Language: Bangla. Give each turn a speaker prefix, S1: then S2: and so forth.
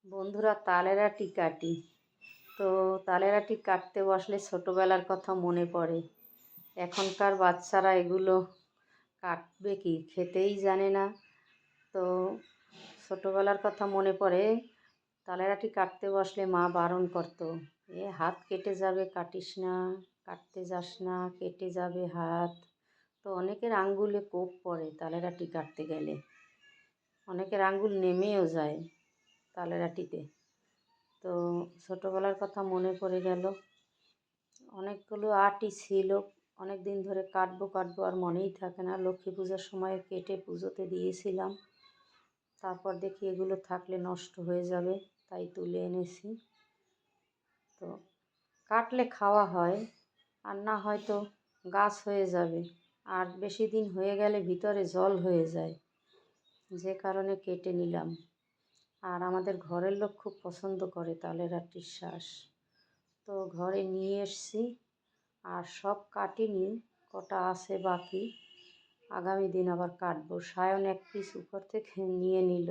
S1: বন্ধুরা, তালের আটি কাটি। তো তালের আটি কাটতে বসলে ছোটোবেলার কথা মনে পড়ে। এখনকার বাচ্চারা এগুলো কাটবে কি, খেতেই জানে না। তো ছোটোবেলার কথা মনে পড়ে। তালের আটি কাটতে বসলে মা বারণ করতো, হাত কেটে যাবে, কাটিস না, কাটতে যাস না, কেটে যাবে হাত। তো অনেকের আঙ্গুলে কোপ পড়ে তালের আটি কাটতে গেলে, অনেকের আঙ্গুল নেমেও যায় তালের আটিতে। তো ছোটোবেলার কথা মনে পড়ে গেল। অনেকগুলো আটি ছিল, অনেক দিন ধরে কাটবো আর মনেই থাকে না। লক্ষ্মী পূজার সময় কেটে পুজোতে দিয়েছিলাম, তারপর দেখি এগুলো থাকলে নষ্ট হয়ে যাবে, তাই তুলে এনেছি। তো কাটলে খাওয়া হয়, আর না হয়তো গাছ হয়ে যাবে, আর বেশি দিন হয়ে গেলে ভিতরে জল হয়ে যায়, যে কারণে কেটে নিলাম। আর আমাদের ঘরের লোক খুব পছন্দ করে তালের আটির শ্বাস। তো ঘরে নিয়ে এসছি, আর সব কাটিনি, কটা আছে বাকি, আগামী দিন আবার কাটবো। সায়ন এক পিস উপর থেকে নিয়ে নিল।